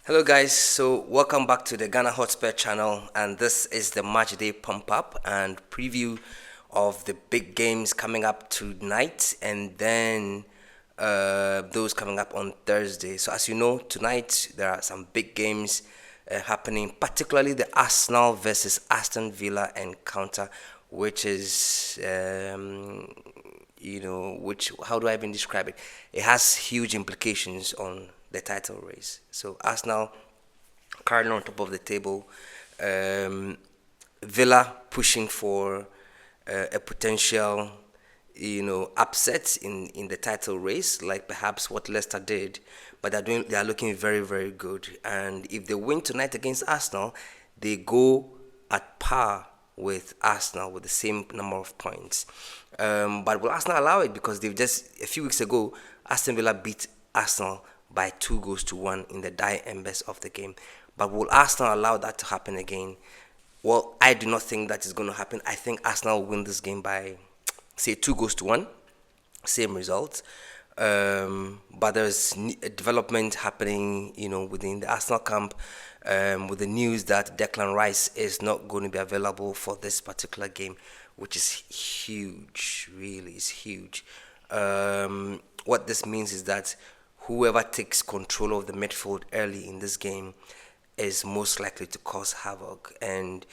Hello, guys. So, welcome back to the Ghana Hotspur channel, and this is the match day pump up and preview of the big games coming up tonight, and then those coming up on Thursday. So, as you know, tonight there are some big games happening, particularly the Arsenal versus Aston Villa encounter, which is which, how do I even describe it? It has huge implications on the title race. So Arsenal currently on top of the table, um, Villa pushing for a potential, upset in the title race, like perhaps what Leicester did, but they are looking very very good. And if they win tonight against Arsenal, they go at par with Arsenal with the same number of points. But will Arsenal allow it? Because they've just a few weeks ago, Aston Villa beat Arsenal by 2 goals to 1 in the dire embers of the game. But will Arsenal allow that to happen again? Well, I do not think that is going to happen. I think Arsenal will win this game by, say, 2 goals to 1, same result. But there's a development happening, within the Arsenal camp, with the news that Declan Rice is not going to be available for this particular game, which is huge. Really, is huge. What this means is that whoever takes control of the midfield early in this game is most likely to cause havoc. And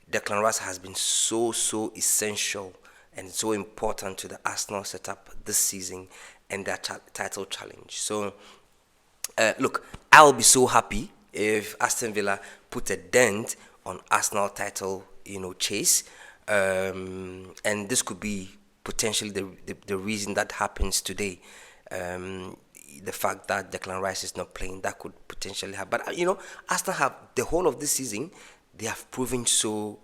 Declan Rice has been so essential and so important to the Arsenal setup this season and their title challenge. So, look, I'll be so happy if Aston Villa put a dent on Arsenal title, chase, and this could be potentially the reason that happens today. Um, the fact that Declan Rice is not playing, that could potentially happen. But Arsenal have the whole of this season, they have proven so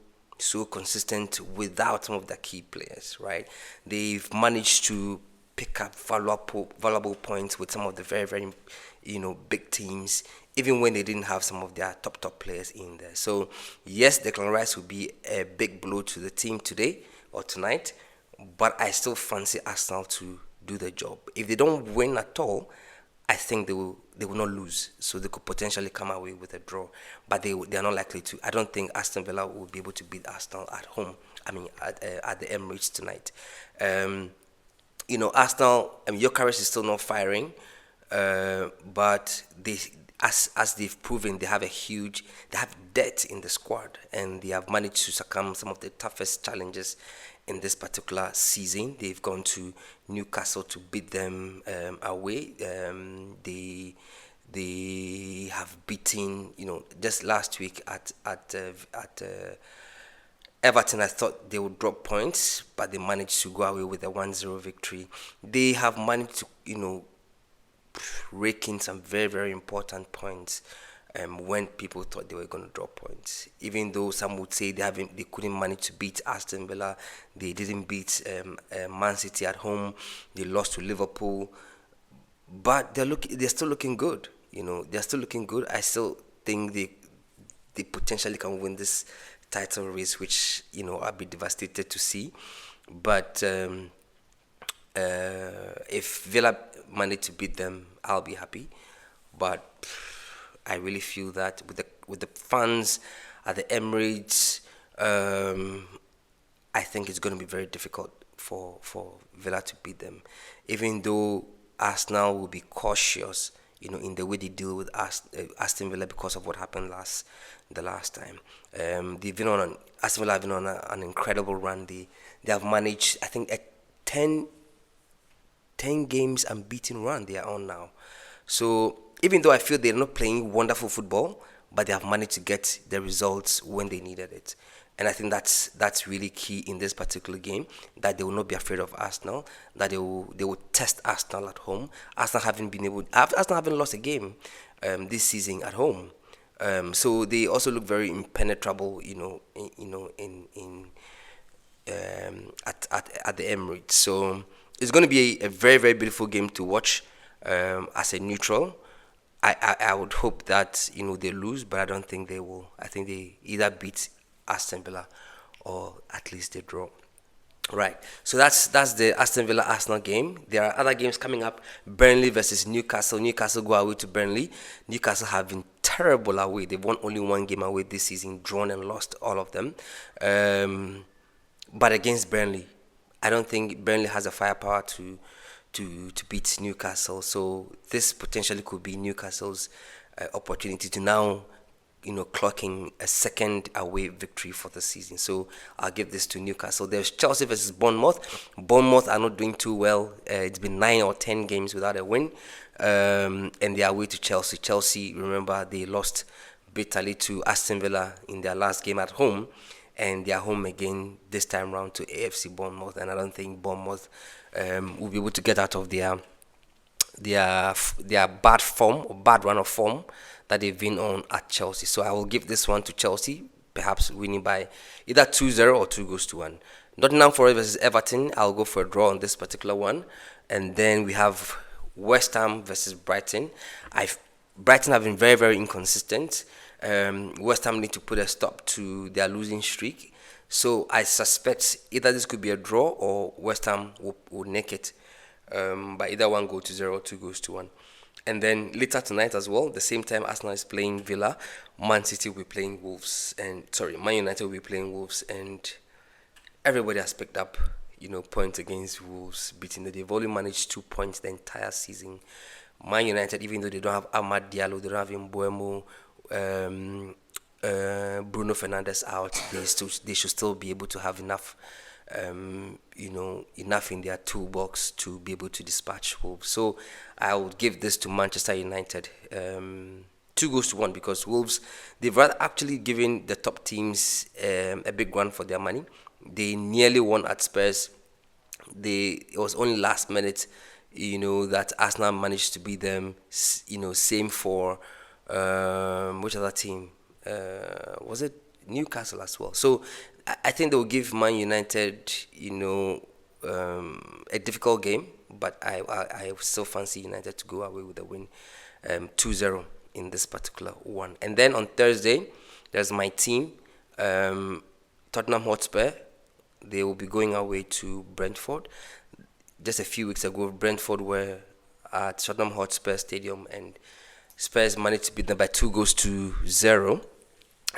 consistent without some of the key players, right? They've managed to pick up valuable points with some of the very very big teams, even when they didn't have some of their top players in there. So yes, Declan Rice will be a big blow to the team today or tonight, but I still fancy Arsenal to do the job. If they don't win at all, I think they will not lose, so they could potentially come away with a draw, but they are not likely to. I don't think Aston Villa will be able to beat Arsenal at home. I mean, at the Emirates tonight. Arsenal. I mean, Gyökeres is still not firing, but as they've proven, they have depth in the squad, and they have managed to succumb some of the toughest challenges in this particular season. They've gone to Newcastle to beat them away. They have beaten, just last week at Everton. I thought they would drop points, but they managed to go away with a 1-0 victory. They have managed to, rake in some very very important points when people thought they were going to drop points. Even though some would say they couldn't manage to beat Aston Villa, they didn't beat Man City at home, they lost to Liverpool, but they're still looking good. They're still looking good. I still think they potentially can win this title race, which I'll be devastated to see. But if Villa manage to beat them, I'll be happy. But I really feel that with the fans at the Emirates, I think it's going to be very difficult for Villa to beat them. Even though Arsenal will be cautious, in the way they deal with Aston Villa because of what happened the last time. Aston Villa have been on an incredible run. They have managed, I think, a 10 games unbeaten run they are on now. So even though I feel they're not playing wonderful football, but they have managed to get the results when they needed it. And I think that's really key in this particular game, that they will not be afraid of Arsenal, that they will test Arsenal at home. Arsenal haven't lost a game this season at home. So they also look very impenetrable, at the Emirates. So it's going to be a very very beautiful game to watch. As a neutral, I would hope that they lose, but I don't think they will. I think they either beat Aston Villa or at least they draw. Right. So that's the Aston Villa Arsenal game. There are other games coming up. Burnley versus Newcastle. Newcastle go away to Burnley. Newcastle have been terrible away. They've won only one game away this season, drawn and lost all of them. But against Burnley, I don't think Burnley has the firepower to beat Newcastle. So this potentially could be Newcastle's opportunity to now, clocking a second away victory for the season. So I'll give this to Newcastle. There's Chelsea versus Bournemouth. Bournemouth are not doing too well. It's been 9 or 10 games without a win, and they are away to Chelsea. Chelsea, remember, they lost bitterly to Aston Villa in their last game at home, and they are home again this time round to AFC Bournemouth. And I don't think Bournemouth will be able to get out of their bad form or bad run of form that they've been on at Chelsea. So I will give this one to Chelsea, perhaps winning by either 2-0 or 2-1. Nottingham Forest versus Everton, I'll go for a draw on this particular one. And then we have West Ham versus Brighton. Brighton have been very, very inconsistent. West Ham need to put a stop to their losing streak. So I suspect either this could be a draw or West Ham will nick it. By either one goal to 0 or 2-1. And then later tonight as well, the same time Arsenal is playing Villa, Man City will be playing Wolves, Man United will be playing Wolves, and everybody has picked up, points against Wolves, beating them. They've only managed 2 points the entire season. Man United, even though they don't have Amad Diallo, they don't have Mbeumo, Bruno Fernandes out, they should still be able to have enough. Enough in their toolbox to be able to dispatch Wolves. So I would give this to Manchester United, 2-1, because Wolves, they've actually given the top teams a big run for their money. They nearly won at Spurs. It was only last minute, that Arsenal managed to beat them. Same for which other team? Was it Newcastle as well? So I think they will give Man United, a difficult game, but I still fancy United to go away with a win, 2-0 in this particular one. And then on Thursday, there's my team, Tottenham Hotspur. They will be going away to Brentford. Just a few weeks ago, Brentford were at Tottenham Hotspur Stadium, and Spurs managed to beat them by 2-0.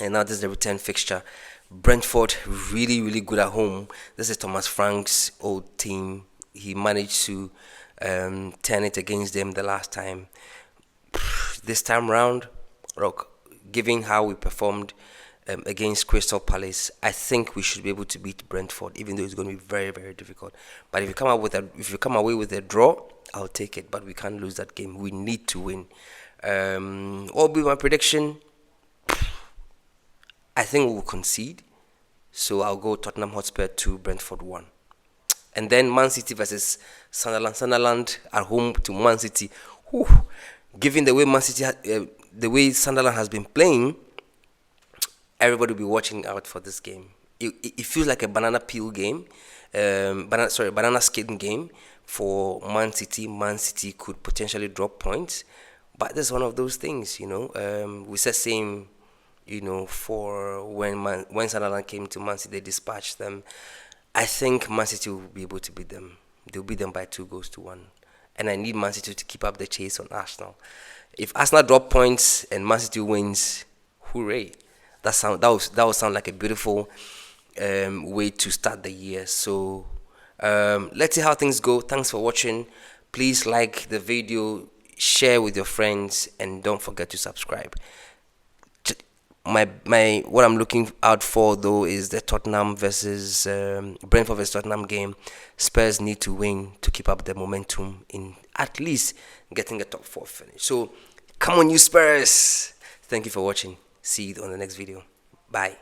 And now this is the return fixture. Brentford really, really good at home. This is Thomas Frank's old team. He managed to turn it against them the last time. This time round, given how we performed against Crystal Palace, I think we should be able to beat Brentford, even though it's going to be very, very difficult. But if you come away with a draw, I'll take it. But we can't lose that game. We need to win. What will be my prediction? I think we will concede, so I'll go Tottenham Hotspur 2, Brentford 1. And then Man City versus Sunderland. Sunderland at home to Man City. Whew. Given the way the way Sunderland has been playing, everybody will be watching out for this game. It feels like a banana peel game, banana skin game for Man City. Man City could potentially drop points, but this is one of those things, we said same. For when Sunderland came to Man City, they dispatched them. I think Man City will be able to beat them. They'll beat them by 2-1. And I need Man City to keep up the chase on Arsenal. If Arsenal drop points and Man City wins, hooray. That will sound like a beautiful way to start the year. So let's see how things go. Thanks for watching. Please like the video, share with your friends, and don't forget to subscribe. My what I'm looking out for though is the Tottenham versus Brentford versus Tottenham game. Spurs need to win to keep up the momentum in at least getting a top 4 finish. So come on, you Spurs! Thank you for watching. See you on the next video. Bye.